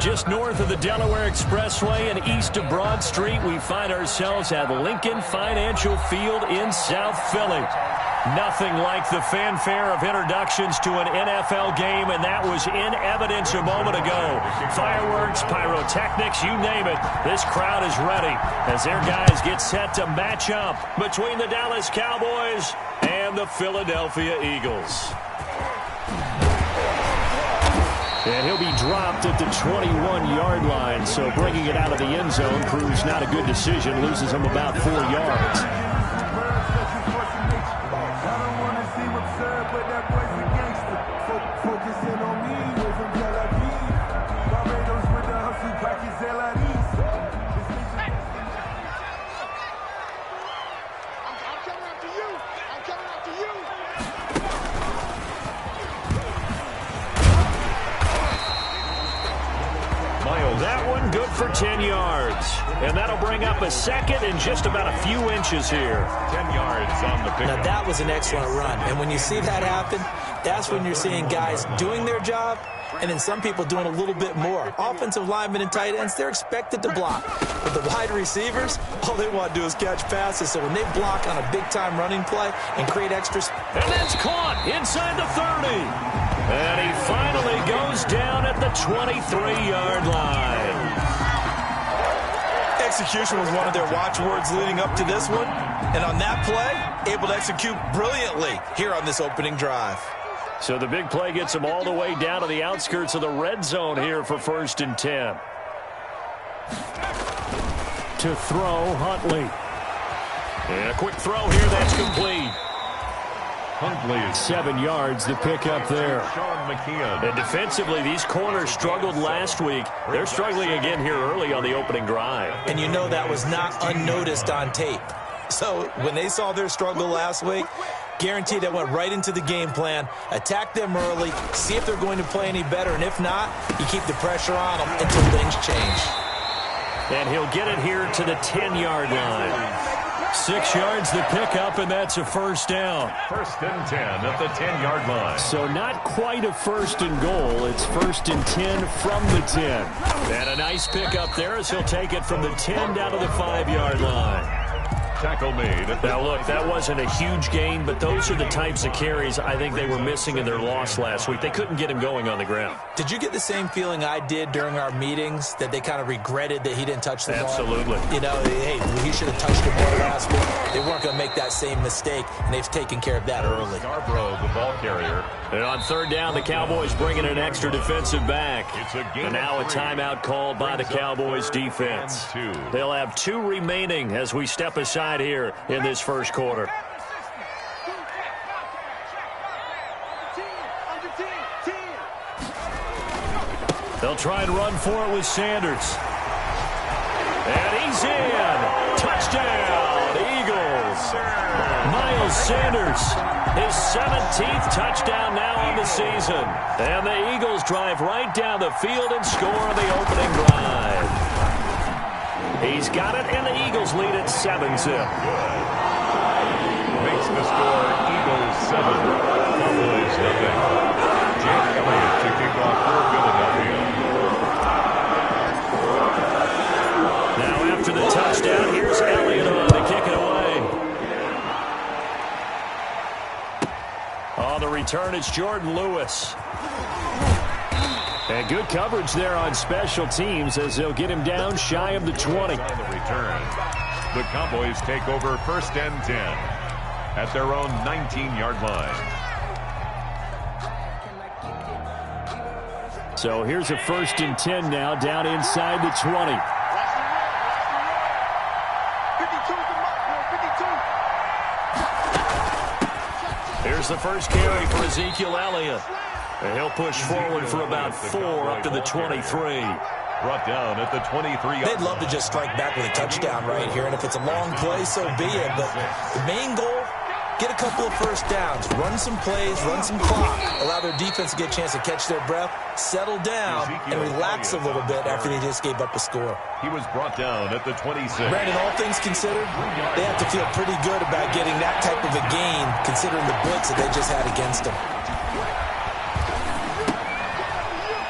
Just north of the Delaware Expressway and east of Broad Street, we find ourselves at Lincoln Financial Field in South Philly. Nothing like the fanfare of introductions to an NFL game, and that was in evidence a moment ago. Fireworks, pyrotechnics, you name it. This crowd is ready as their guys get set to match up between the Dallas Cowboys and the Philadelphia Eagles. And he'll be dropped at the 21-yard line, so bringing it out of the end zone proves not a good decision, loses him about 4 yards. That one good for 10 yards. And that'll bring up a second and just about a few inches here. 10 yards on the pick. Now, that was an excellent run. And when you see that happen, that's when you're seeing guys doing their job and then some people doing a little bit more. Offensive linemen and tight ends, they're expected to block. But the wide receivers, all they want to do is catch passes. So when they block on a big-time running play and create extra... And that's caught inside the 30. And he finally goes down at the 23-yard line. Execution was one of their watchwords leading up to this one. And on that play, able to execute brilliantly here on this opening drive. So the big play gets him all the way down to the outskirts of the red zone here for 1st and 10. To throw, Huntley. And a quick throw here, that's complete. Huntley is 7 yards, the pickup there. McKeon. And defensively, these corners struggled last week. They're struggling again here early on the opening drive. And you know that was not unnoticed on tape. So when they saw their struggle last week, guaranteed that went right into the game plan. Attack them early, see if they're going to play any better, and if not, you keep the pressure on them until things change. And he'll get it here to the 10-yard line. 6 yards the pickup, and that's a 1st down. 1st and 10 at the 10-yard line. So not quite a 1st and goal. It's 1st and 10 from the 10. And a nice pickup there as he'll take it from the 10 down to the 5-yard line. Tackle made. Now, look, that wasn't a huge gain, but those are the types of carries I think they were missing in their loss last week. They couldn't get him going on the ground. Did you get the same feeling I did during our meetings, that they kind of regretted that he didn't touch the ball? Absolutely. You know, hey, he should have touched it more last week. They weren't going to make that same mistake, and they've taken care of that early. Scarborough, the ball carrier. And on 3rd down, the Cowboys bringing an extra defensive back. And now a timeout called by the Cowboys defense. They'll have 2 remaining as we step aside here in this 1st quarter. They'll try and run for it with Sanders. And he's in. Touchdown, Eagles. Miles Sanders, his 17th touchdown now on the season. And the Eagles drive right down the field and score on the opening drive. He's got it, and the Eagles lead at 7-zip. Makes the score Eagles 7, Cowboys nothing. Jake Elliott to kick off for Philadelphia. Now after the touchdown, here's Elliott on to kick it away. On the return, it's Jordan Lewis. And good coverage there on special teams as they'll get him down shy of the 20. On the return, the Cowboys take over 1st and 10 at their own 19-yard line. So here's a 1st and 10 now down inside the 20. Here's the first carry for Ezekiel Elliott. And he'll push forward for about 4 up to the 23. Brought down at the 23. They'd love to just strike back with a touchdown right here, and if it's a long play, so be it. But the main goal, get a couple of 1st downs, run some plays, run some clock, allow their defense to get a chance to catch their breath, settle down, and relax a little bit after they just gave up a score. He was brought down at the 26. Brandon, all things considered, they have to feel pretty good about getting that type of a gain, considering the blitz that they just had against them.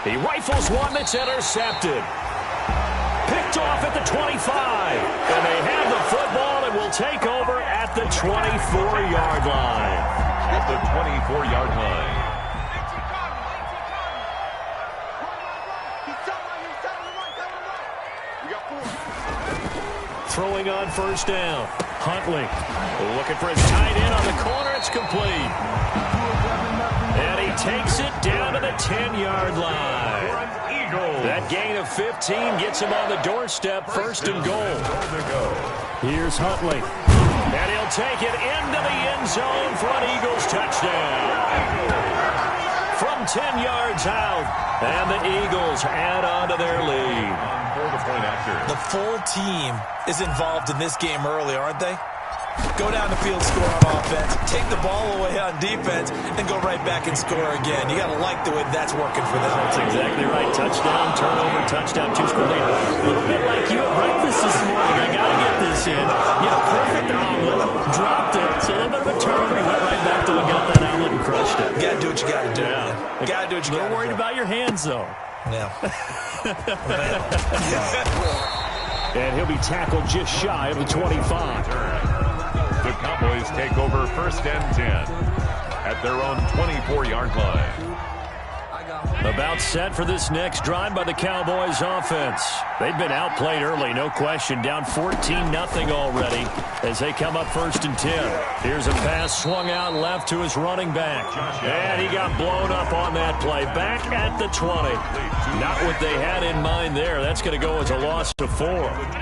He rifles one that's intercepted. Picked off at the 25. And they have the football and will take over at the 24-yard line. At the 24-yard line. Throwing on first down. Huntley looking for his tight end on the corner. It's complete. And he takes it down to the 10-yard line. That gain of 15 gets him on the doorstep, first and goal. Here's Huntley. And he'll take it into the end zone for an Eagles touchdown. From 10 yards out. And the Eagles add on to their lead. The full team is involved in this game early, aren't they? Go down the field, score on offense, take the ball away on defense, and go right back and score again. You got to like the way that's working for them. That's exactly right. Touchdown, turnover, touchdown, two-score lead. A little bit like you at breakfast this morning. I got to get this in. Perfect omelet, dropped it. So a little bit of a turnover. He went right back to look out that omelet and crushed it. You got to do what you got to do. Yeah. Got to do what you got to do. A little worried about your hands, though. Yeah. And he'll be tackled just shy of the 25. The Cowboys take over first and 10 at their own 24-yard line. About set for this next drive by the Cowboys offense. They've been outplayed early, no question. Down 14-0 already as they come up first and 10. Here's a pass swung out left to his running back. And he got blown up on that play. Back at the 20. Not what they had in mind there. That's going to go as a loss of 4.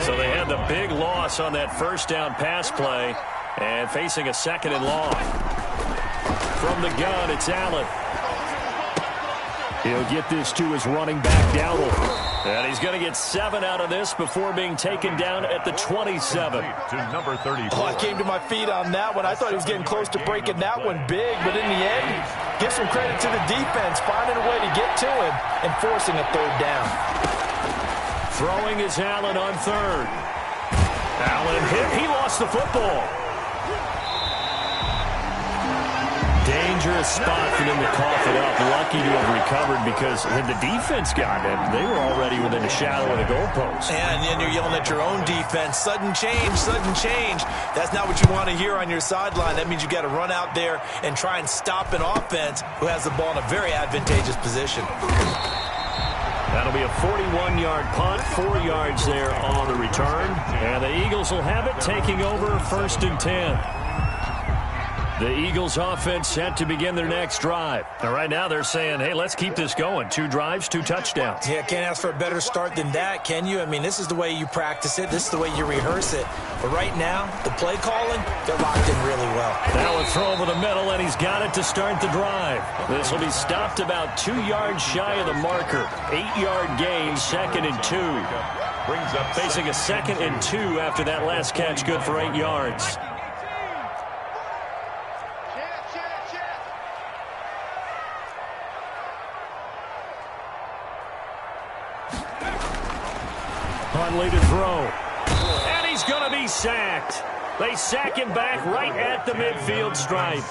So they had the big loss on that first down pass play. And facing a second and long. From the gun, it's Allen. He'll get this to his running back, Dowdle. And he's going to get 7 out of this before being taken down at the 27. To number 34. Oh, I came to my feet on that one. I thought he was getting close to breaking that one big. But in the end, give some credit to the defense, finding a way to get to him and forcing a third down. Throwing is Allen on third. Allen hit. He lost the football. Dangerous spot for them to cough it up. Lucky to have recovered because had the defense got it, they were already within a shadow of the goalpost. And then you're yelling at your own defense. Sudden change, sudden change. That's not what you want to hear on your sideline. That means you got to run out there and try and stop an offense who has the ball in a very advantageous position. That'll be a 41-yard punt, 4 yards there on the return. And the Eagles will have it, taking over first and 10. The Eagles offense set to begin their next drive. Now, right now they're saying, hey, let's keep this going. 2 drives, 2 touchdowns. Yeah, can't ask for a better start than that, can you? I mean, this is the way you practice it. This is the way you rehearse it. But right now, the play calling, they're locked in really well. Now a throw over the middle, and he's got it to start the drive. This will be stopped about 2 yards shy of the marker. 8-yard gain, second and 2. Brings up facing a second and 2 after that last catch, good for 8 yards. Huntley to throw. And he's going to be sacked. They sack him back right at the midfield stripe.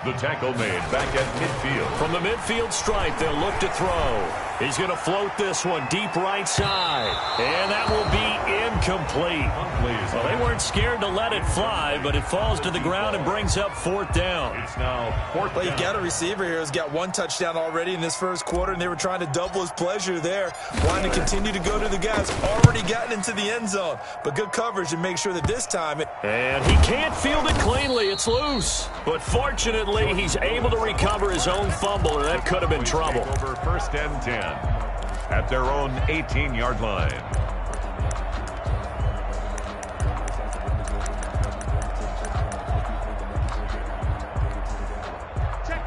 the tackle made back at midfield. From the midfield stripe, they'll look to throw. He's going to float this one deep right side. And that will be incomplete. Well, they weren't scared to let it fly, but it falls to the ground and brings up fourth down. It's now fourth down. Well, you got a receiver here who's got one touchdown already in this first quarter, and they were trying to double his pleasure there, wanting to continue to go to the guys already gotten into the end zone. But good coverage to make sure that this time and he can't field it cleanly. It's loose. But fortunately, he's able to recover his own fumble, and that could have been trouble. Over first and 10 at their own 18-yard line.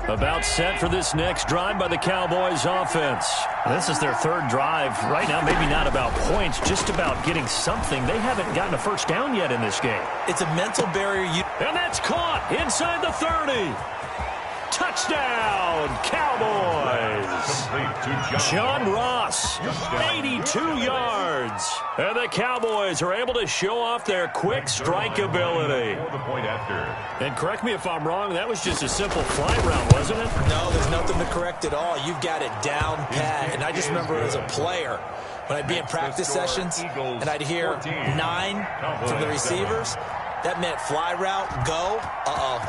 About set for this next drive by the Cowboys offense. This is their third drive. Right now, maybe not about points, just about getting something. They haven't gotten a first down yet in this game. it's a mental barrier. And that's caught inside the 30. Touchdown, Cowboys! John Ross, 82 yards. And the Cowboys are able to show off their quick strike ability. And correct me if I'm wrong, that was just a simple fly route, wasn't it? No, there's nothing to correct at all. You've got it down pat. And I just remember as a player, when I'd be in practice sessions and I'd hear 9 from the receivers, that meant fly route, go,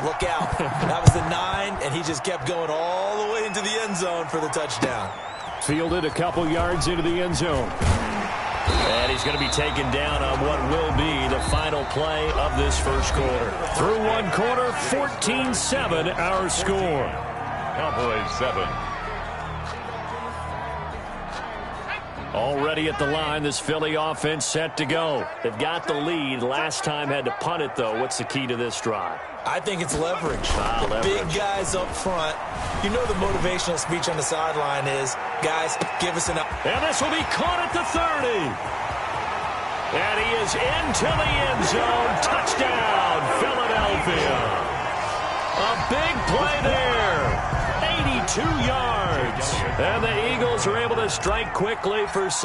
look out. That was the 9, and he just kept going all the way into the end zone for the touchdown. Fielded a couple yards into the end zone. And he's going to be taken down on what will be the final play of this first quarter. Through one quarter, 14-7 our score. Cowboys 7. Already at the line, this Philly offense set to go. They've got the lead. Last time had to punt it, though. What's the key to this drive? I think it's leverage. Big guys up front. You know the motivational speech on the sideline is, guys, give us enough. And this will be caught at the 30. And he is into the end zone. Touchdown, Philadelphia. A big play there. 82 yards. And the Eagles are able to strike quickly for 6.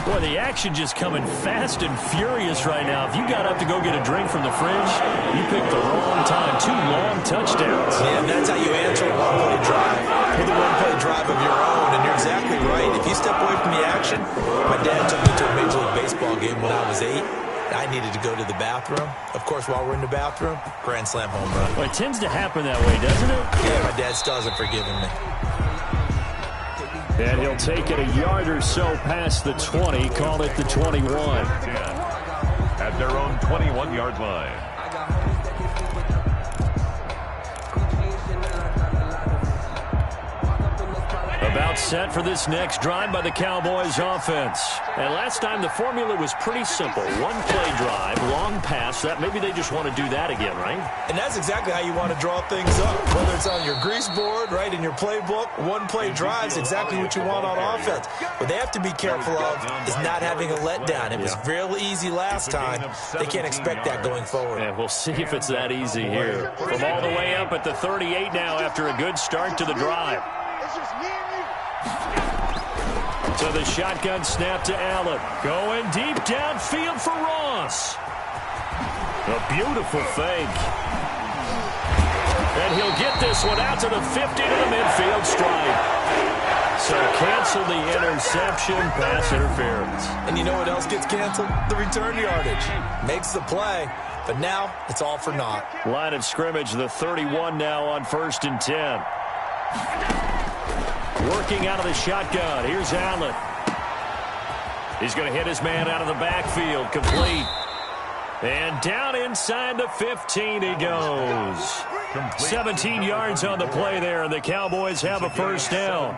Boy, the action just coming fast and furious right now. If you got up to go get a drink from the fridge, you picked the wrong time. 2 long touchdowns. Yeah, and that's how you answer a one-play drive with a one-play drive of your own. And you're exactly right. If you step away from the action, my dad took me to a Major League Baseball game when I was 8. I needed to go to the bathroom. Of course, while we're in the bathroom, grand slam home run. Well, it tends to happen that way, doesn't it? Yeah, my dad still hasn't forgiven me. And he'll take it a yard or so past the 20, call it the 21. At their own 21-yard line. About set for this next drive by the Cowboys offense. And last time the formula was pretty simple. One play drive, long pass. That maybe they just want to do that again, right? And that's exactly how you want to draw things up. Whether it's on your grease board, right, in your playbook, one play drive is exactly what you want on offense. What they have to be careful of is not having a letdown. It was real easy last time. They can't expect that going forward. And we'll see if it's that easy here. From all the way up at the 38 now after a good start to the drive. So the shotgun snap to Allen. Going deep downfield for Ross. A beautiful fake. And he'll get this one out to the 50 to the midfield stripe. So cancel the interception, pass interference. And you know what else gets canceled? The return yardage. Makes the play, but now it's all for naught. Line of scrimmage, the 31 now on 1st and 10. Working out of the shotgun. Here's Allen. He's going to hit his man out of the backfield. Complete. And down inside the 15 he goes. 17 yards on the play there, and the Cowboys have a first down.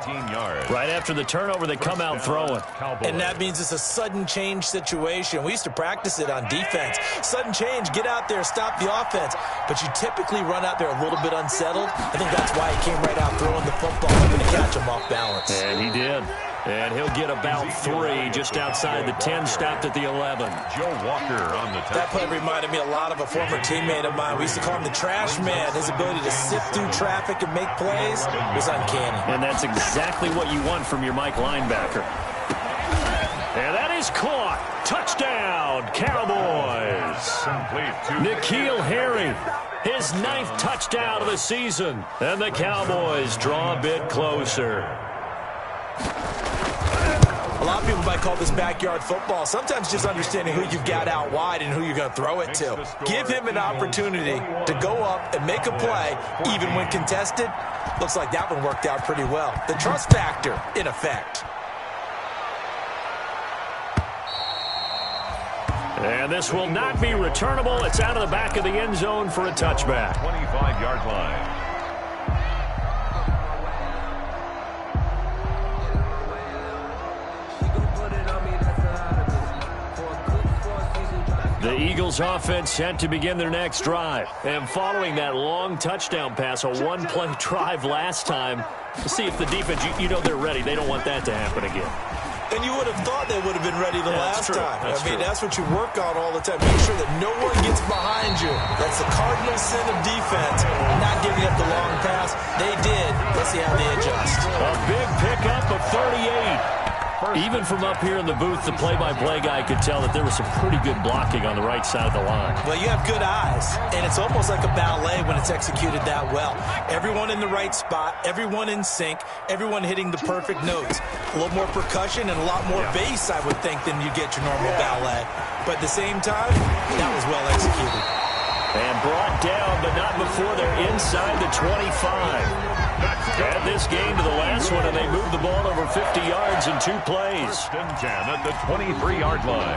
Right after the turnover, they come out throwing. And that means it's a sudden change situation. We used to practice it on defense. Sudden change, get out there, stop the offense. But you typically run out there a little bit unsettled. I think that's why he came right out throwing the football, hoping to catch him off balance. And he did. And he'll get about 3 just outside the 10, stopped at the 11. Joe Walker on the tackle. That play reminded me a lot of a former teammate of mine. We used to call him the trash man. His ability to sift through traffic and make plays was uncanny. And that's exactly what you want from your Mike linebacker. And that is caught. Touchdown, Cowboys. N'Keal Harry, his 9th touchdown of the season. And the Cowboys draw a bit closer. A lot of people might call this backyard football. Sometimes just understanding who you've got out wide and who you're going to throw it to. Give him an opportunity to go up and make a play, even when contested. Looks like that one worked out pretty well. The trust factor, in effect. And this will not be returnable. It's out of the back of the end zone for a touchback. 25-yard line. The Eagles offense set to begin their next drive. And following that long touchdown pass, a one-play drive last time, see if the defense, you know they're ready. They don't want that to happen again. And you would have thought they would have been ready the last time. I mean, that's what you work on all the time. Make sure that no one gets behind you. That's the cardinal sin of defense, not giving up the long pass. They did. Let's see how they adjust. A big pickup of 38. Even from up here in the booth, the play-by-play guy could tell that there was some pretty good blocking on the right side of the line. Well, you have good eyes, and it's almost like a ballet when it's executed that well. Everyone in the right spot, everyone in sync, everyone hitting the perfect notes. A little more percussion and a lot more bass, I would think, than you get your normal ballet. But at the same time, that was well executed. And brought down, but not before they're inside the 25. Add this game to the last one, and they moved the ball over 50 yards in 2 plays. First and 10 at the 23-yard line.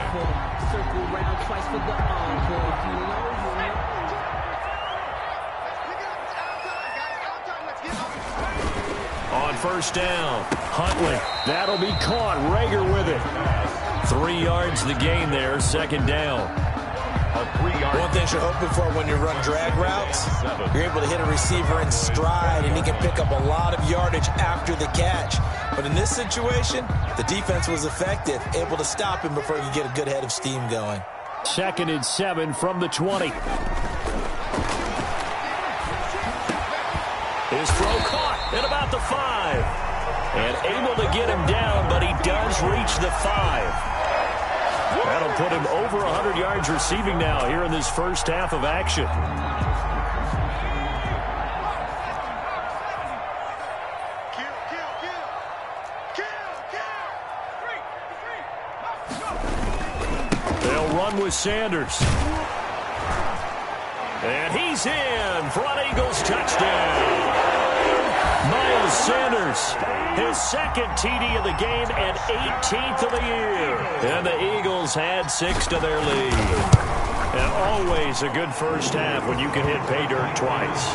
On first down, Huntley. That'll be caught. Rager with it. 3 yards the gain there, second down. One thing you're hoping for when you run drag routes, you're able to hit a receiver in stride, and he can pick up a lot of yardage after the catch. But in this situation, the defense was effective, able to stop him before you get a good head of steam going. 2nd and 7 from the 20. His throw caught at about the 5. And able to get him down, but he does reach the 5. That'll put him over 100 yards receiving now here in this first half of action. They'll run with Sanders. And he's in. Front Eagles touchdown. Miles Sanders, his 2nd TD of the game and 18th of the year. And the Eagles had 6 to their lead. And always a good first half when you can hit pay dirt twice.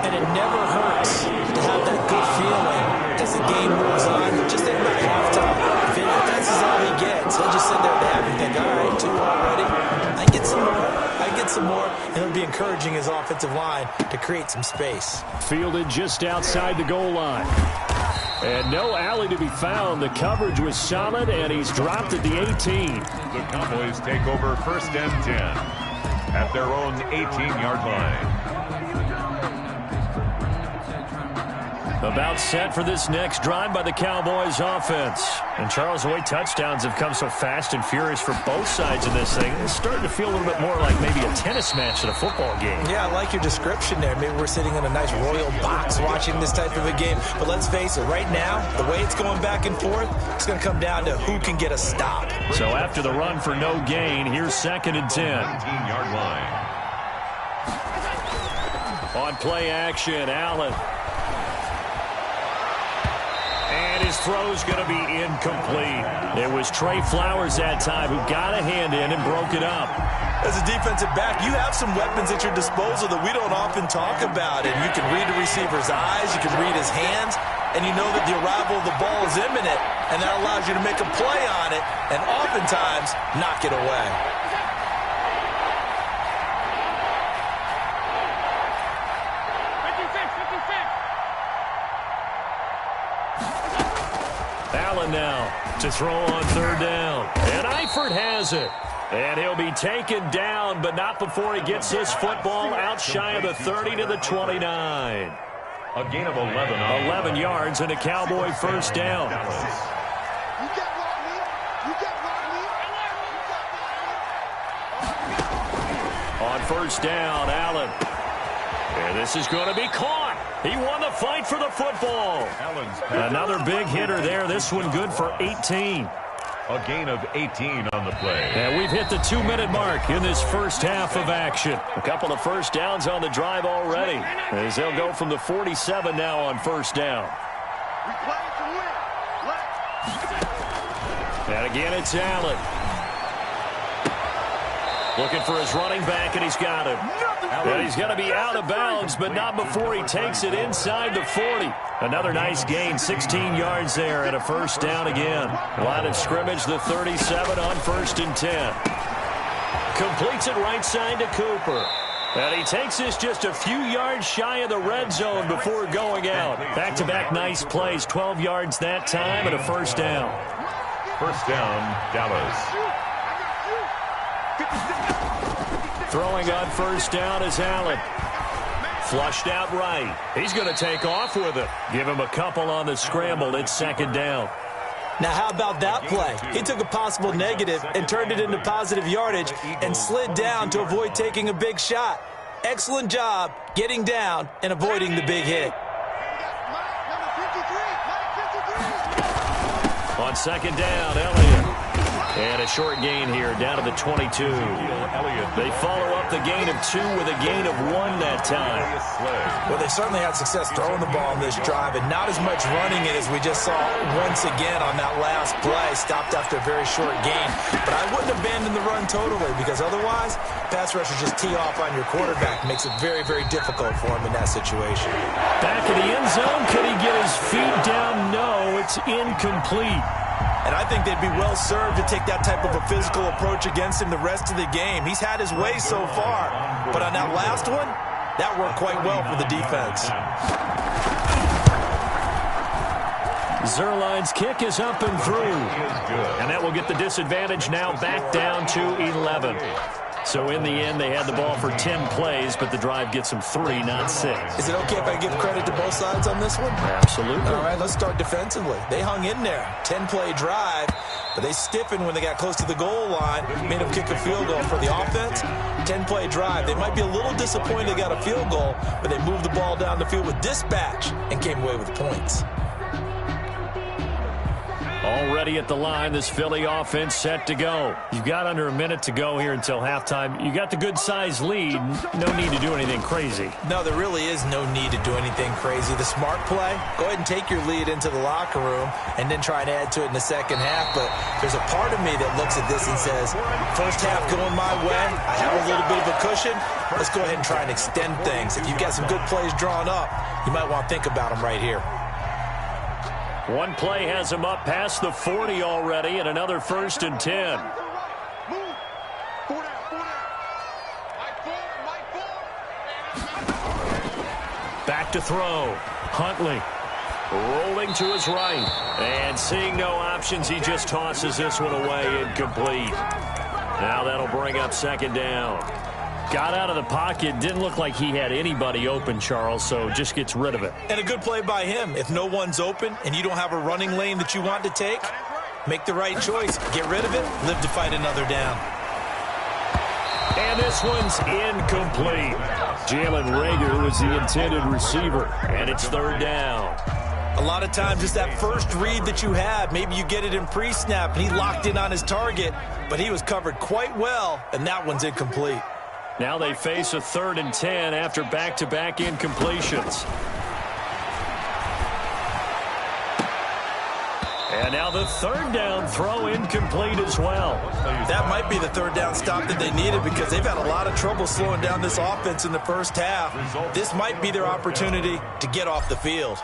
And it never hurts to have that good feeling as the game moves on. Just think about halftime. If this is all he gets, he'll just sit there at the half and think, all right, 2 already. I get some more. Some more, and it'll be encouraging his offensive line to create some space. Fielded just outside the goal line. And no alley to be found. The coverage was solid, and he's dropped at the 18. The Cowboys take over 1st and 10 at their own 18-yard line. About set for this next drive by the Cowboys offense. And Charles, the way touchdowns have come so fast and furious for both sides of this thing, it's starting to feel a little bit more like maybe a tennis match than a football game. Yeah, I like your description there. Maybe we're sitting in a nice royal box watching this type of a game. But let's face it, right now, the way it's going back and forth, it's going to come down to who can get a stop. So after the run for no gain, here's 2nd and 10. 19-yard line. On play action, Allen. And his throw's going to be incomplete. It was Trey Flowers that time who got a hand in and broke it up. As a defensive back, you have some weapons at your disposal that we don't often talk about. And you can read a receiver's eyes, you can read his hands, and you know that the arrival of the ball is imminent, and that allows you to make a play on it and oftentimes knock it away. Allen now to throw on 3rd down. And Eifert has it. And he'll be taken down, but not before he gets this football out shy of the 30 to the 29. A gain of 11. 11 yards and a Cowboy first down. On first down, Allen. And this is going to be caught. He won the fight for the football. Another big hitter there. This one good for 18. A gain of 18 on the play. And we've hit the 2-minute mark in this first half of action. A couple of first downs on the drive already, as they'll go from the 47 now on first down. And again, it's Allen. Looking for his running back, and he's got him. And he's going to be out of bounds, but not before he takes it inside the 40. Another nice gain, 16 yards there, and a first down again. Line of scrimmage, the 37 on 1st and 10. Completes it right side to Cooper. And he takes this just a few yards shy of the red zone before going out. Back-to-back nice plays, 12 yards that time, and a first down. First down, Dallas. Throwing on first down is Allen. Flushed out right. He's going to take off with it. Give him a couple on the scramble. It's second down. Now, how about that play? He took a possible negative and turned it into positive yardage and slid down to avoid taking a big shot. Excellent job getting down and avoiding the big hit. On second down, Elliott. And a short gain here, down to the 22. They follow up the gain of 2 with a gain of 1 that time. Well, they certainly had success throwing the ball on this drive, and not as much running it as we just saw once again on that last play. Stopped after a very short gain. But I wouldn't abandon the run totally, because otherwise, pass rushers just tee off on your quarterback. Makes it very, very difficult for him in that situation. Back in the end zone, can he get his feet down? No, it's incomplete. And I think they'd be well served to take that type of a physical approach against him the rest of the game. He's had his way so far. But on that last one, that worked quite well for the defense. Zerline's kick is up and through. And that will get the disadvantage now back down to 11. So in the end, they had the ball for 10 plays, but the drive gets them 3, not 6. Is it okay if I give credit to both sides on this one? Absolutely. All right, let's start defensively. They hung in there. 10-play drive, but they stiffened when they got close to the goal line, made them kick a field goal. For the offense, 10-play drive. They might be a little disappointed they got a field goal, but they moved the ball down the field with dispatch and came away with points. Already at the line, this Philly offense set to go. You've got under a minute to go here until halftime. You got the good-sized lead. No need to do anything crazy. No, there really is no need to do anything crazy. The smart play, go ahead and take your lead into the locker room and then try and add to it in the second half. But there's a part of me that looks at this and says, first half going my way, I have a little bit of a cushion. Let's go ahead and try and extend things. If you've got some good plays drawn up, you might want to think about them right here. One play has him up past the 40 already, and another 1st and 10. Back to throw. Huntley rolling to his right. And seeing no options, he just tosses this one away, incomplete. Now that'll bring up second down. Got out of the pocket. Didn't look like he had anybody open, Charles, so just gets rid of it. And a good play by him. If no one's open and you don't have a running lane that you want to take, make the right choice. Get rid of it. Live to fight another down. And this one's incomplete. Jalen Reagor was the intended receiver, and it's 3rd down. A lot of times it's that first read that you have. Maybe you get it in pre-snap, and he locked in on his target, but he was covered quite well, and that one's incomplete. Now they face a 3rd and 10 after back-to-back incompletions. And now the 3rd down throw incomplete as well. That might be the 3rd down stop that they needed because they've had a lot of trouble slowing down this offense in the first half. This might be their opportunity to get off the field.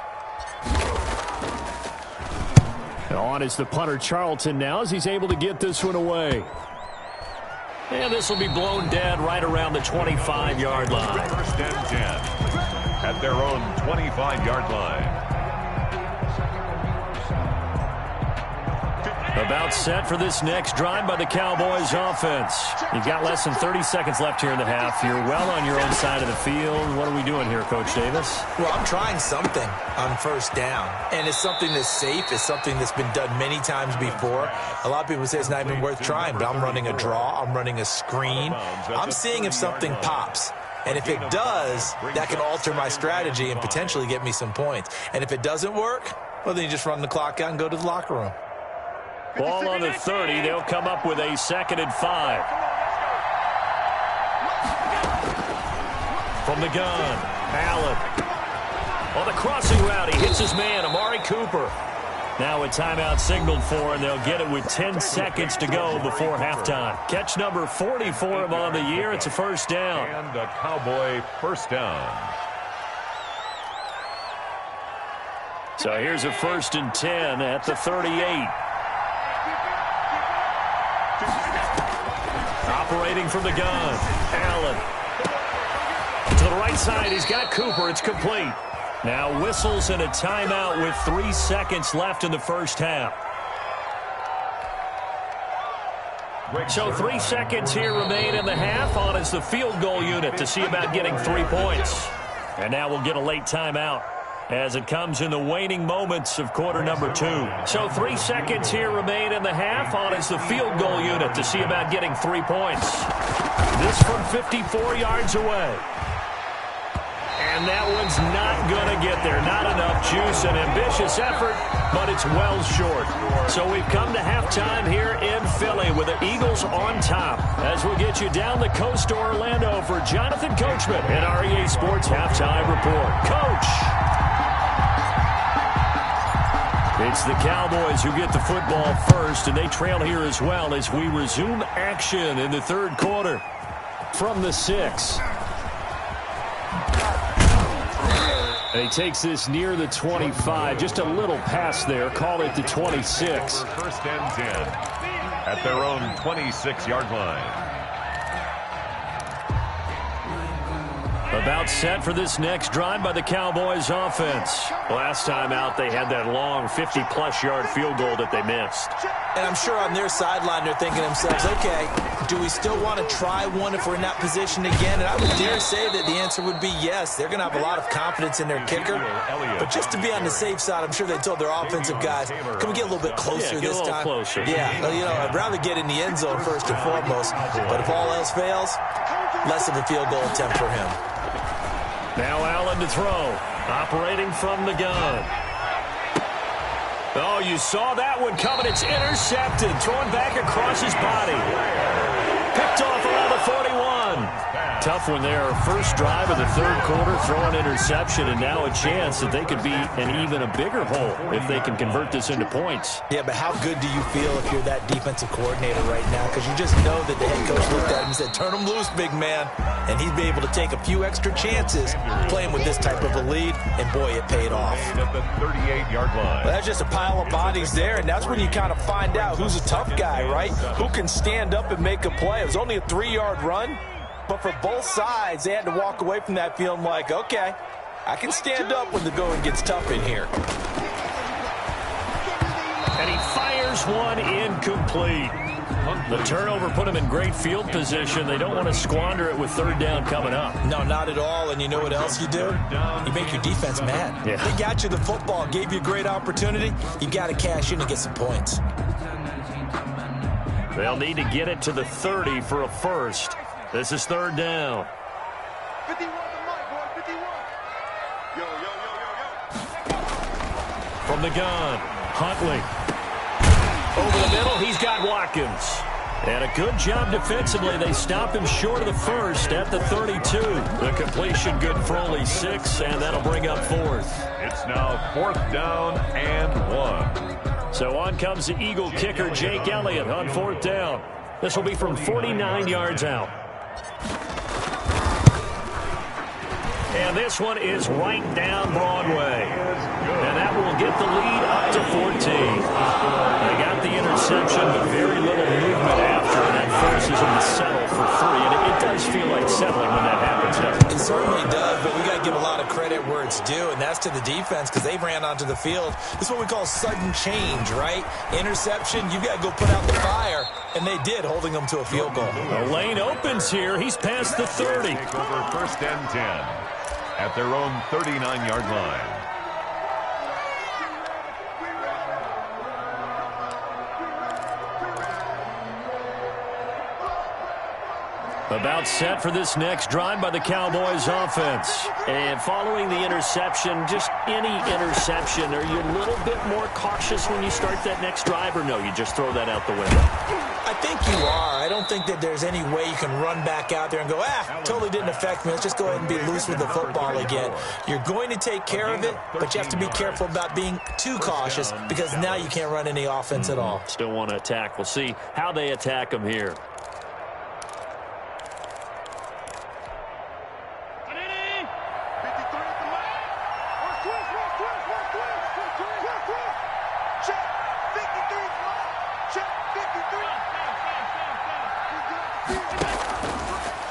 On is the punter Charlton now as he's able to get this one away. And this will be blown dead right around the 25-yard line. 1st and 10 at their own 25-yard line. About set for this next drive by the Cowboys offense. You've got less than 30 seconds left here in the half. You're well on your own side of the field. What are we doing here, Coach Davis? Well, I'm trying something on 1st down. And it's something that's safe. It's something that's been done many times before. A lot of people say it's not even worth trying, but I'm running a draw. I'm running a screen. I'm seeing if something pops. And if it does, that can alter my strategy and potentially get me some points. And if it doesn't work, well, then you just run the clock out and go to the locker room. Ball on the 30. They'll come up with a 2nd and 5. From the gun, Allen. On the crossing route, he hits his man, Amari Cooper. Now a timeout signaled for, and they'll get it with 10 seconds to go before halftime. Catch number 40 for him on the year. It's a 1st down. And a Cowboy 1st down. So here's a 1st and 10 at the 38. Operating from the gun, Allen. To the right side, he's got Cooper. It's complete. Now whistles and a timeout with 3 seconds left in the first half. So 3 seconds here remain in the half. On is the field goal unit to see about getting 3 points. And now we'll get a late timeout as it comes in the waning moments of quarter number 2. So 3 seconds here remain in the half. On is the field goal unit to see about getting 3 points. This from 54 yards away. And that one's not going to get there. Not enough juice. An ambitious effort, but it's well short. So we've come to halftime here in Philly with the Eagles on top. As we'll get you down the coast to Orlando for Jonathan Coachman and REA Sports Halftime Report. Coach! It's the Cowboys who get the football first, and they trail here as well as we resume action in the third quarter from the 6. And he takes this near the 25. Just a little pass there. Call it the 26. First and 10 at their own 26-yard line. About set for this next drive by the Cowboys offense. Last time out, they had that long 50-plus yard field goal that they missed. And I'm sure on their sideline, they're thinking to themselves, okay, do we still want to try one if we're in that position again? And I would dare say that the answer would be yes. They're going to have a lot of confidence in their kicker. But just to be on the safe side, I'm sure they told their offensive guys, can we get a little bit closer this time? Closer. Yeah, you know, I'd rather get in the end zone first and foremost. But if all else fails, less of a field goal attempt for him. Now Allen to throw. Operating from the gun. Oh, you saw that one coming. It's intercepted. Thrown back across his body. Picked off around the 41. Tough one there. First drive of the third quarter, throwing interception, and now a chance that they could be in even a bigger hole if they can convert this into points. Yeah, but how good do you feel if you're that defensive coordinator right now? Because you just know that the head coach looked at him and said, turn him loose, big man. And he'd be able to take a few extra chances playing with this type of a lead, and boy, it paid off. At the 38-yard line. Well, that's just a pile of bodies there, and that's when you kind of find out who's a tough guy, right? Who can stand up and make a play. It was only a 3-yard run, but for both sides, they had to walk away from that feeling like, okay, I can stand up when the going gets tough in here. And he fires one incomplete. The turnover put him in great field position. They don't want to squander it with third down coming up. No, not at all. And you know what else you do? You make your defense mad. Yeah. They got you the football, gave you a great opportunity. You got to cash in and get some points. They'll need to get it to the 30 for a first. This is third down. 51 to Mike, boy, 51. Yo. From the gun, Huntley. Over the middle, he's got Watkins. And a good job defensively. They stop him short of the first at the 32. The completion good for only 6, and that'll bring up fourth. It's now fourth down and 1. So on comes the Eagle kicker, Jake Elliott, on fourth down. This will be from 49 yards out. And this one is right down Broadway. And that will get the lead up to 14. They got the interception, but very little movement after. And that forces them to settle for 3. And it does feel like settling when that happens, doesn't it? It certainly does, but we got to give a lot of credit where it's due, and that's to the defense because they ran onto the field. This is what we call sudden change, right? Interception, you got to go put out the fire, and they did, holding them to a field goal. The lane opens here. He's past the 30. Take over first and 10 at their own 39-yard line. About set for this next drive by the Cowboys offense. And following the interception, just any interception, are you a little bit more cautious when you start that next drive, or no, you just throw that out the window? I think you are. I don't think that there's any way you can run back out there and go, totally didn't affect me. Let's just go ahead and be loose with the football again. You're going to take care of it, but you have to be careful about being too cautious because now you can't run any offense at all. Still want to attack. We'll see how they attack them here.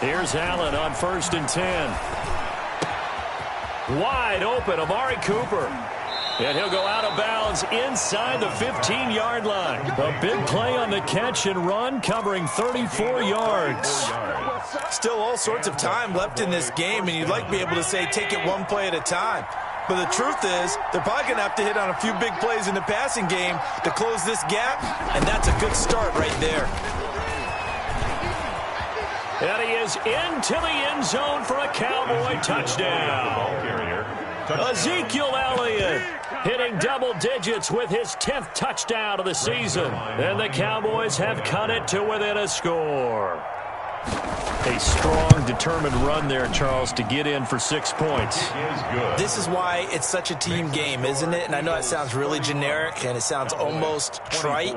Here's Allen on 1st and 10. Wide open, Amari Cooper. And he'll go out of bounds inside the 15-yard line. A big play on the catch and run, covering 34 yards. Still all sorts of time left in this game, and you'd like to be able to say take it one play at a time. But the truth is, they're probably going to have to hit on a few big plays in the passing game to close this gap, and that's a good start right there. And he is into the end zone for a Cowboy touchdown. Ezekiel Elliott hitting double digits with his 10th touchdown of the season. And the Cowboys have cut it to within a score. A strong, determined run there, Charles, to get in for 6 points. This is why it's such a team game, isn't it? And I know it sounds really generic and it sounds almost trite,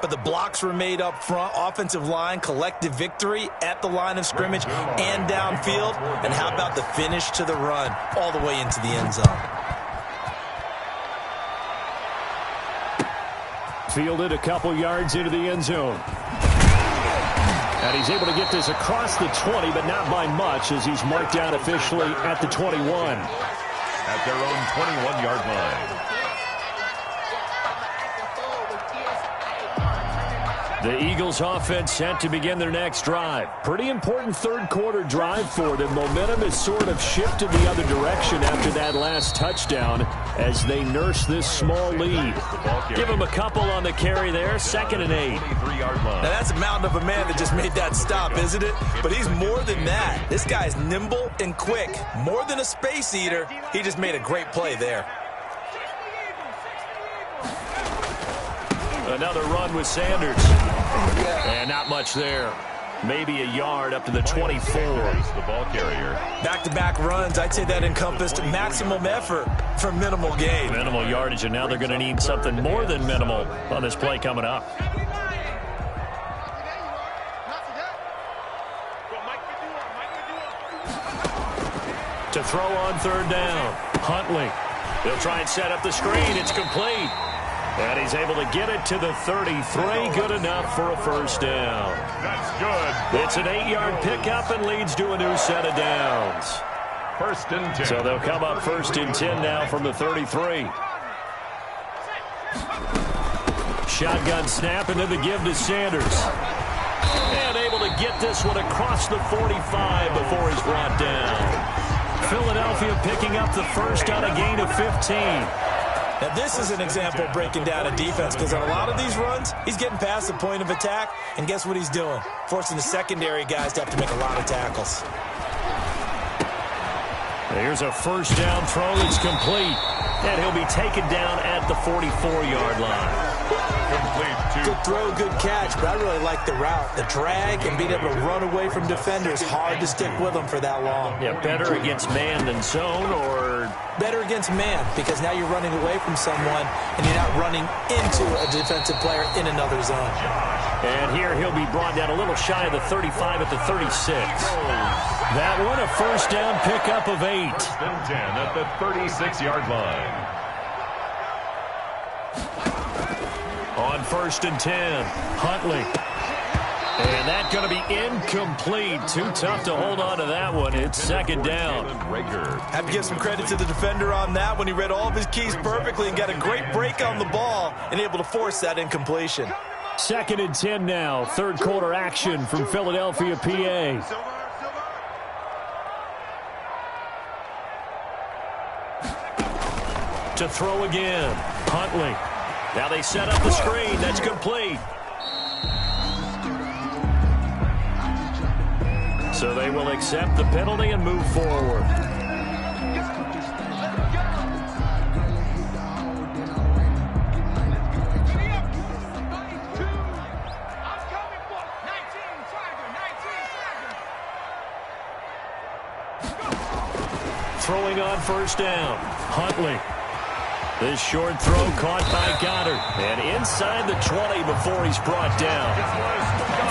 but the blocks were made up front, offensive line, collective victory at the line of scrimmage and downfield. And how about the finish to the run all the way into the end zone? Fielded a couple yards into the end zone. And he's able to get this across the 20, but not by much, as he's marked out officially at the 21. At their own 21-yard line. The Eagles offense set to begin their next drive. Pretty important third quarter drive for them. Momentum has sort of shifted the other direction after that last touchdown as they nurse this small lead. Give them a couple on the carry there, 2nd and 8. Now that's a mountain of a man that just made that stop, isn't it? But he's more than that. This guy's nimble and quick. More than a space eater, he just made a great play there. Another run with Sanders. And not much there. Maybe a yard up to the 24. The ball carrier. Back-to-back runs, I'd say that encompassed maximum effort for minimal gain. Minimal yardage, and now they're going to need something more than minimal on this play coming up. To throw on 3rd down. Huntley. They'll try and set up the screen. It's complete. And he's able to get it to the 33. Good enough for a 1st down. That's good. It's an 8-yard pickup and leads to a new set of downs. 1st and 10. So they'll come up 1st and 10 now from the 33. Shotgun snap and then the give to Sanders. And able to get this one across the 45 before he's brought down. Philadelphia picking up the 1st on a gain of 15. Now, this is an example of breaking down a defense, because on a lot of these runs, he's getting past the point of attack, and guess what he's doing? Forcing the secondary guys to have to make a lot of tackles. Here's a 1st down throw. It's complete. And he'll be taken down at the 44-yard line. Good throw, good catch, but I really like the route. The drag and being able to run away from defenders, hard to stick with them for that long. Yeah, better against man than zone, or? Better against man, because now you're running away from someone and you're not running into a defensive player in another zone. And here he'll be brought down a little shy of the 35 at the 36. That one a 1st down pickup of 8. 1st and 10 at the 36-yard line. On 1st and 10, Huntley. And that's going to be incomplete. Too tough to hold on to that one. It's 2nd down. Have to give some credit to the defender on that when he read all of his keys perfectly and got a great break on the ball and able to force that incompletion. 2nd and 10 now. 3rd quarter action from Philadelphia, PA. To throw again, Huntley. Now they set up the screen. That's complete. So they will accept the penalty and move forward. Throwing on 1st down, Huntley. This short throw caught by Goddard. And inside the 20 before he's brought down.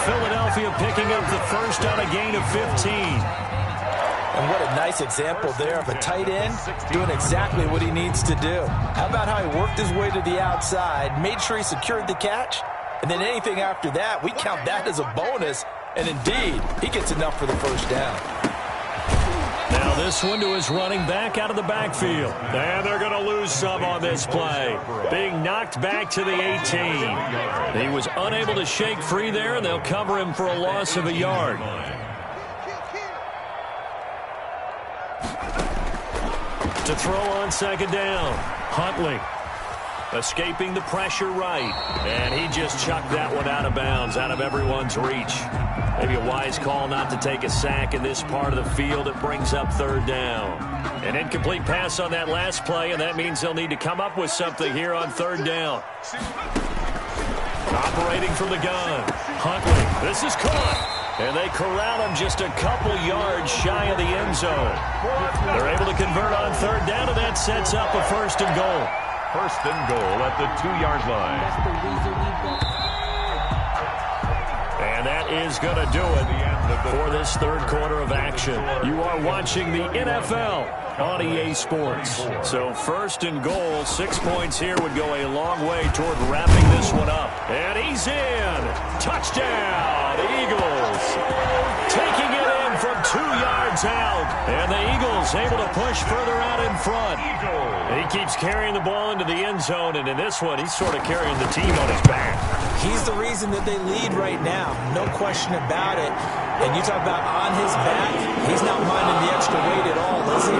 Philadelphia picking up the 1st on a gain of 15. And what a nice example there of a tight end doing exactly what he needs to do. How about how he worked his way to the outside, made sure he secured the catch, and then anything after that, we count that as a bonus. And indeed, he gets enough for the 1st down. Now this one to his running back out of the backfield. And they're going to lose some on this play. Being knocked back to the 18. He was unable to shake free there, and they'll cover him for a loss of a yard. To throw on second down. Huntley escaping the pressure right. And he just chucked that one out of bounds, out of everyone's reach. Maybe a wise call not to take a sack in this part of the field. It brings up third down. An incomplete pass on that last play, and that means they'll need to come up with something here on third down. Operating from the gun. Huntley, this is caught. And they corral him just a couple yards shy of the end zone. They're able to convert on third down, and that sets up a first and goal. First and goal at the 2-yard line. And that is going to do it for this third quarter of action. You are watching the NFL on EA Sports. So first and goal, 6 points here would go a long way toward wrapping this one up. And he's in. Touchdown, Eagles. Taking it in from 2 yards out. And the Eagles able to push further out in front. He keeps carrying the ball into the end zone, and in this one, he's sort of carrying the team on his back. He's the reason that they lead right now. No question about it. And you talk about on his back, he's not minding the extra weight at all, is he?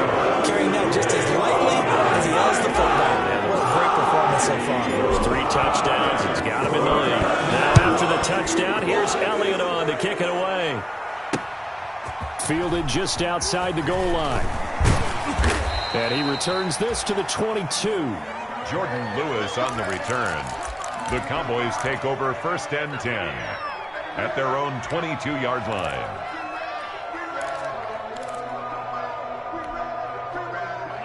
Carrying that just as lightly as he has the football. What a great performance so far. There's 3 touchdowns. It's got him in the lead. Now after the touchdown, here's Elliott on to kick it away. Fielded just outside the goal line. And he returns this to the 22. Jordan Lewis on the return. The Cowboys take over first and 10 at their own 22-yard line.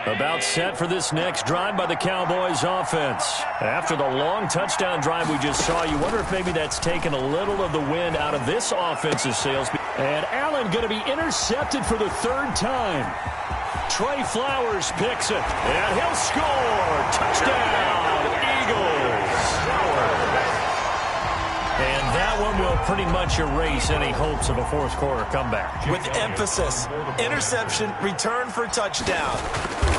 About set for this next drive by the Cowboys offense. After the long touchdown drive we just saw, you wonder if maybe that's taken a little of the wind out of this offensive sails. And Allen going to be intercepted for the 3rd time. Trey Flowers picks it, and he'll score. Touchdown, Eagles. And that one will pretty much erase any hopes of a fourth quarter comeback. With emphasis, interception, return for touchdown.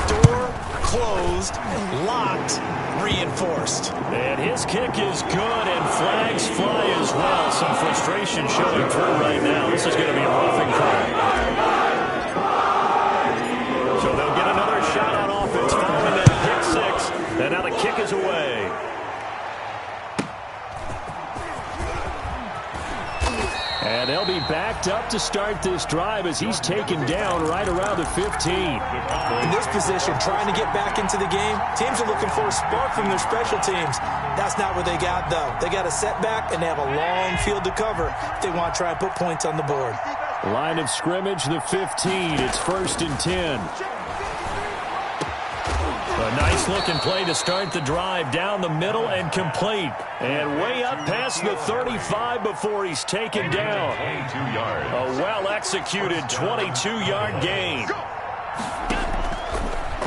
Door closed, locked, reinforced. And his kick is good, and flags fly as well. Some frustration showing through right now. This is going to be a roughing call. So they'll get another shot on offense following that pick 6. And now the kick is away. And they'll be backed up to start this drive as he's taken down right around the 15. In this position, trying to get back into the game, teams are looking for a spark from their special teams. That's not what they got, though. They got a setback, and they have a long field to cover if they want to try and put points on the board. Line of scrimmage, the 15. It's first and 10. A nice-looking play to start the drive down the middle and complete. And way up past the 35 before he's taken down. 22 yards. A well-executed 22-yard gain.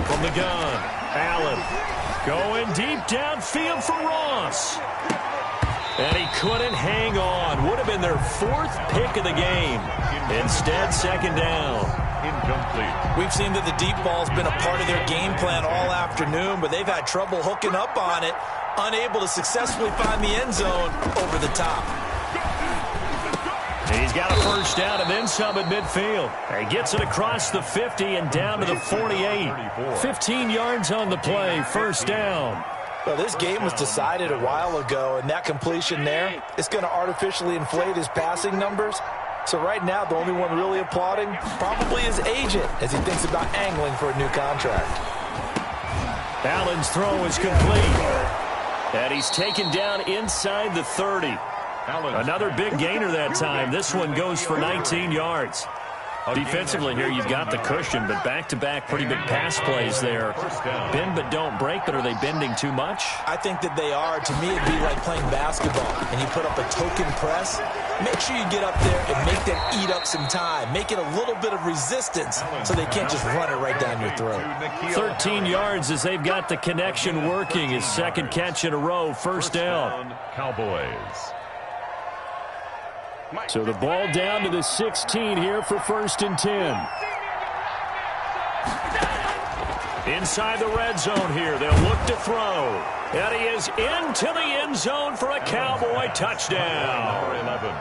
From the gun, Allen going deep downfield for Ross. And he couldn't hang on. Would have been their 4th pick of the game. Instead, second down. Incomplete. We've seen that the deep ball's been a part of their game plan all afternoon, but they've had trouble hooking up on it, unable to successfully find the end zone over the top. He's got a first down and then some at midfield. He gets it across the 50 and down to the 48. 15 yards on the play, first down. Well, this game was decided a while ago, and that completion there is going to artificially inflate his passing numbers. So right now, the only one really applauding probably his agent as he thinks about angling for a new contract. Allen's throw is complete. And he's taken down inside the 30. Another big gainer that time. This one goes for 19 yards. Defensively here, you've got the cushion, but back-to-back pretty big pass plays there. Bend but don't break, but are they bending too much? I think that they are. To me, it'd be like playing basketball, and you put up a token press. Make sure you get up there and make them eat up some time. Make it a little bit of resistance so they can't just run it right down your throat. 13 yards as they've got the connection working. His 2nd catch in a row, first down. Cowboys. So the ball down to the 16 here for first and 10. Inside the red zone here, they'll look to throw. And he is into the end zone for a Cowboy touchdown. 11.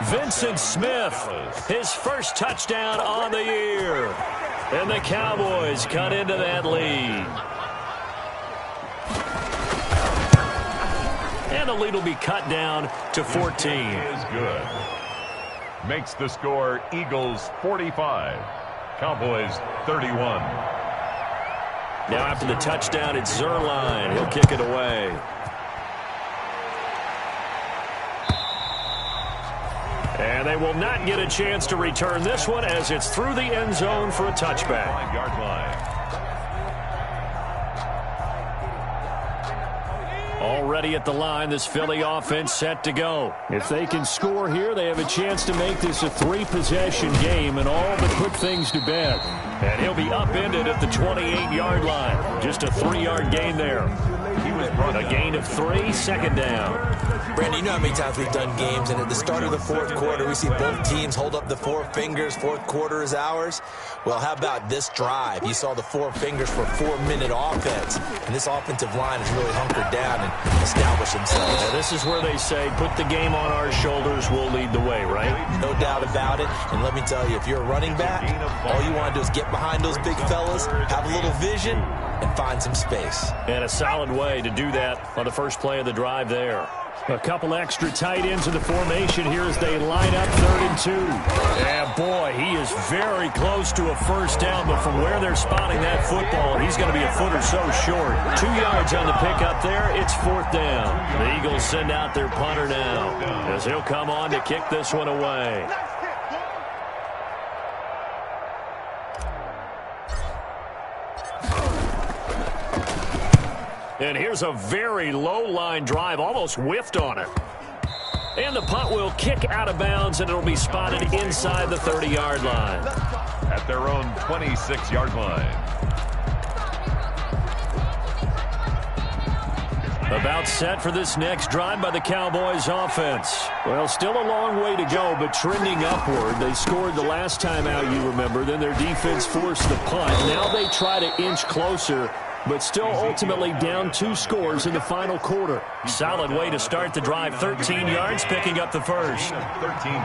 Vincent Smith, his first touchdown on the year. And the Cowboys cut into that lead. And the lead will be cut down to 14. Is good. Makes the score Eagles 45, Cowboys 31. Now after the touchdown, it's Zerline. He'll kick it away. And they will not get a chance to return this one as it's through the end zone for a touchback. 5-yard line. Already at the line, this Philly offense set to go. If they can score here, they have a chance to make this a 3-possession game and all but put things to bed. And he'll be upended at the 28-yard line. Just a 3-yard gain there. He was brought a gain of 3, second down. Brandon, you know how many times we've done games, and at the start of the fourth quarter, we see both teams hold up the 4 fingers, fourth quarter is ours. Well, how about this drive? You saw the 4 fingers for 4-minute offense, and this offensive line has really hunkered down and established themselves. Now, this is where they say, put the game on our shoulders, we'll lead the way, right? No doubt about it, and let me tell you, if you're a running back, all you want to do is get behind those big fellas, have a little vision, and find some space. And a solid way to do that on the first play of the drive there. A couple extra tight ends in the formation here as they line up 3rd and 2. And boy, he is very close to a first down, but from where they're spotting that football, he's going to be a foot or so short. 2 yards on the pickup there. It's 4th down. The Eagles send out their punter now as he'll come on to kick this one away. And here's a very low line drive, almost whiffed on it. And the punt will kick out of bounds, and it'll be spotted inside the 30-yard line. At their own 26-yard line. About set for this next drive by the Cowboys offense. Well, still a long way to go, but trending upward. They scored the last time out, you remember. Then their defense forced the punt. Now they try to inch closer, but still ultimately down 2 scores in the final quarter. Solid way to start the drive. 13 yards, picking up the first.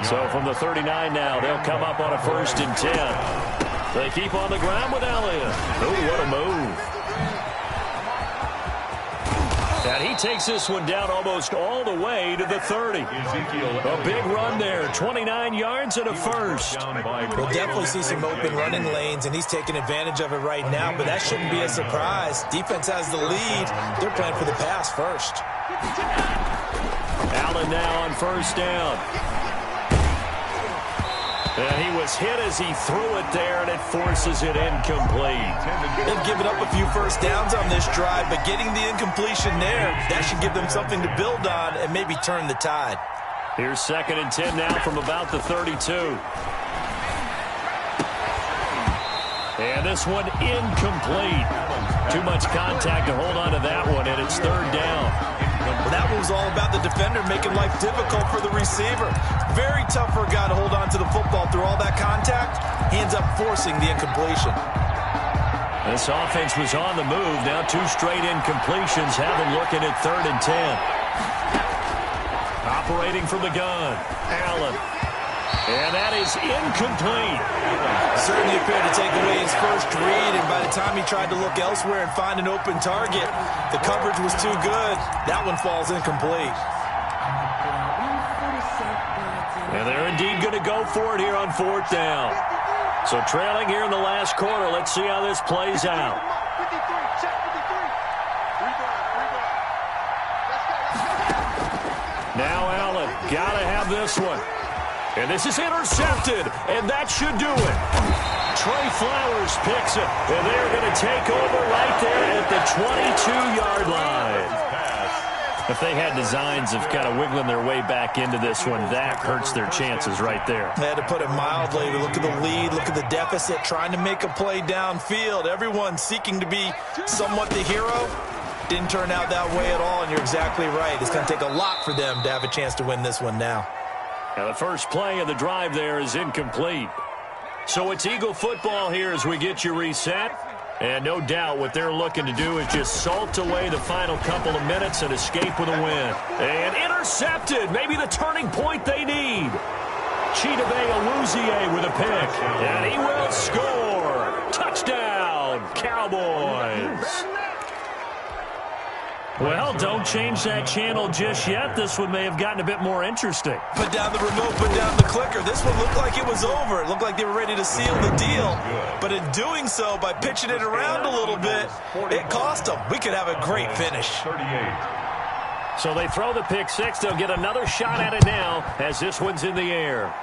So from the 39 now, they'll come up on a 1st and 10. They keep on the ground with Elliott. Oh, what a move. And he takes this one down almost all the way to the 30. A big run there, 29 yards and a first. We'll definitely see some open running lanes, and he's taking advantage of it right now, but that shouldn't be a surprise. Defense has the lead. They're playing for the pass first. Allen now on 1st down. And he was hit as he threw it there, and it forces it incomplete. They've given up a few first downs on this drive, but getting the incompletion there, that should give them something to build on and maybe turn the tide. Here's 2nd and 10 now from about the 32. And this one incomplete. Too much contact to hold on to that one, and it's 3rd down. Well, that one was all about the defender making life difficult for the receiver. Very tough for a guy to hold on to the football through all that contact. He ends up forcing the incompletion. This offense was on the move. Now 2 straight incompletions have them looking at 3rd and 10. Operating from the gun, Allen. And that is incomplete. Certainly appeared to take away his first read, and by the time he tried to look elsewhere and find an open target, the coverage was too good. That one falls incomplete. And they're indeed going to go for it here on 4th down. So trailing here in the last quarter. Let's see how this plays out. Now Allen, got to have this one. And this is intercepted, and that should do it. Trey Flowers picks it, and they're going to take over right there at the 22-yard line. If they had designs of kind of wiggling their way back into this one, that hurts their chances right there. They had to put it mildly. Look at the lead, look at the deficit, trying to make a play downfield. Everyone seeking to be somewhat the hero. Didn't turn out that way at all, and you're exactly right. It's going to take a lot for them to have a chance to win this one now. Now the first play of the drive there is incomplete. So it's Eagle football here as we get you reset. And no doubt what they're looking to do is just salt away the final couple of minutes and escape with a win. And intercepted. Maybe the turning point they need. Chidobe with a pick. And he will score. Touchdown, Cowboys. Well, don't change that channel just yet. This one may have gotten a bit more interesting. Put down the remote, put down the clicker. This one looked like it was over. It looked like they were ready to seal the deal. But in doing so, by pitching it around a little bit, it cost them. We could have a great finish. So they throw the pick six. They'll get another shot at it now as this one's in the air.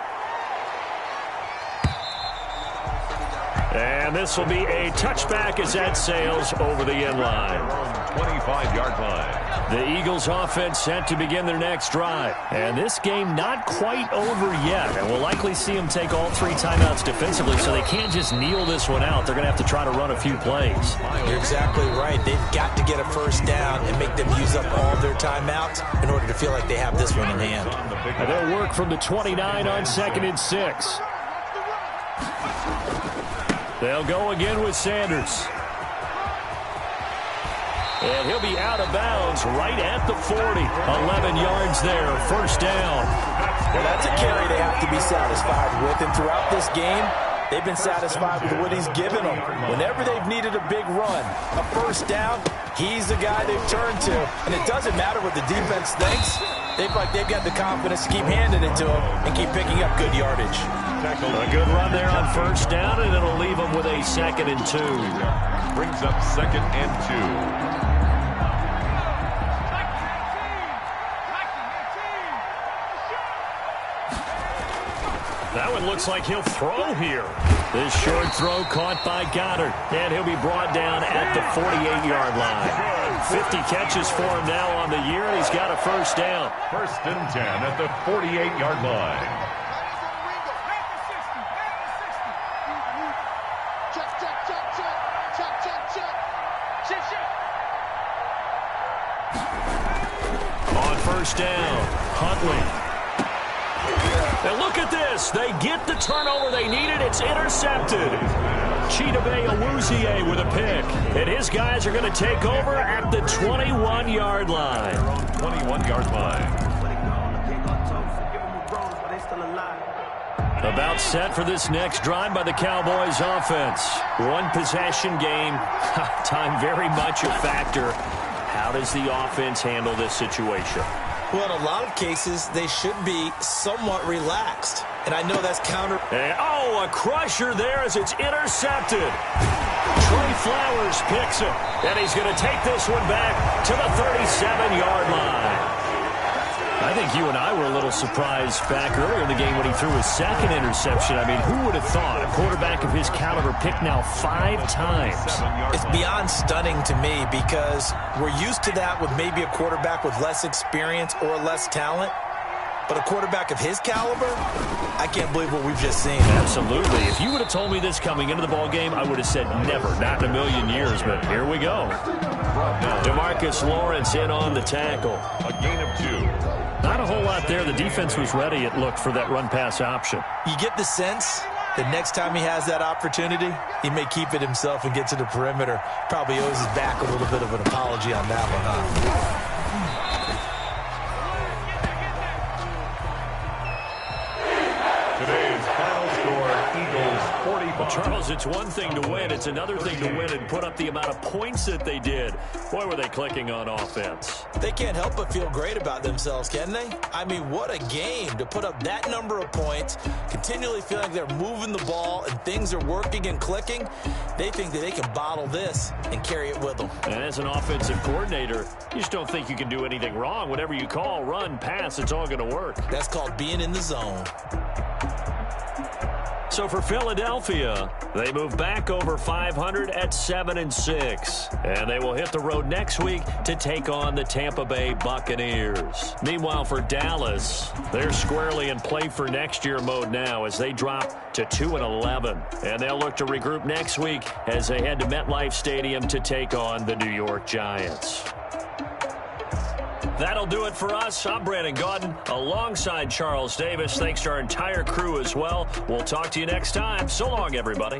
And this will be a touchback as that sails over the end line. 25-yard line. The Eagles offense set to begin their next drive. And this game not quite over yet. And we'll likely see them take all three timeouts defensively, so they can't just kneel this one out. They're going to have to try to run a few plays. You're exactly right. They've got to get a first down and make them use up all their timeouts in order to feel like they have this one in hand. And they'll work from the 29 on 2nd and 6. They'll go again with Sanders. And he'll be out of bounds right at the 40. 11 yards there, first down. Well, that's a carry they have to be satisfied with. And throughout this game, they've been satisfied with what he's given them. Whenever they've needed a big run, a first down, he's the guy they've turned to. And it doesn't matter what the defense thinks. They've got the confidence to keep handing it to him and keep picking up good yardage. A good run there on first down, and it'll leave them with a 2nd and 2. Brings up 2nd and 2. That one looks like he'll throw here. This short throw caught by Goddard, and he'll be brought down at the 48-yard line. 50 catches for him now on the year, and he's got a first down. 1st and 10 at the 48-yard line. On first down, Huntley. And look at this. They get the turnover they needed. It's intercepted. Chidobe with a pick. And his guys are going to take over at the 21-yard line. 21-yard line. About set for this next drive by the Cowboys offense. One possession game. Time very much a factor. How does the offense handle this situation? Well, in a lot of cases, they should be somewhat relaxed. And I know that's counter. And, a crusher there as it's intercepted. Trey Flowers picks it. And he's going to take this one back to the 37-yard line. I think you and I were a little surprised back earlier in the game when he threw his 2nd interception. I mean, who would have thought a quarterback of his caliber picked now 5 times? It's beyond stunning to me because we're used to that with maybe a quarterback with less experience or less talent. But a quarterback of his caliber, I can't believe what we've just seen. Absolutely. If you would have told me this coming into the ball game, I would have said never, not in a million years. But here we go. DeMarcus Lawrence in on the tackle. A gain of 2. Not a whole lot there. The defense was ready, it looked, for that run-pass option. You get the sense that next time he has that opportunity, he may keep it himself and get to the perimeter. Probably owes his back a little bit of an apology on that one, huh? Today's final score, Eagles 45. Well, Charles, it's one thing to win. It's another thing to win and put up the amount of points that they did. Boy, were they clicking on offense. They can't help but feel great about themselves, can they? I mean, what a game to put up that number of points, continually feeling like they're moving the ball and things are working and clicking. They think that they can bottle this and carry it with them. And as an offensive coordinator, you just don't think you can do anything wrong. Whatever you call, run, pass, it's all going to work. That's called being in the zone. So for Philadelphia, they move back over 500 at 7-6. And they will hit the road next week to take on the Tampa Bay Buccaneers. Meanwhile, for Dallas, they're squarely in play for next year mode now as they drop to 2-11. And they'll look to regroup next week as they head to MetLife Stadium to take on the New York Giants. That'll do it for us. I'm Brandon Gaudin alongside Charles Davis. Thanks to our entire crew as well. We'll talk to you next time. So long, everybody.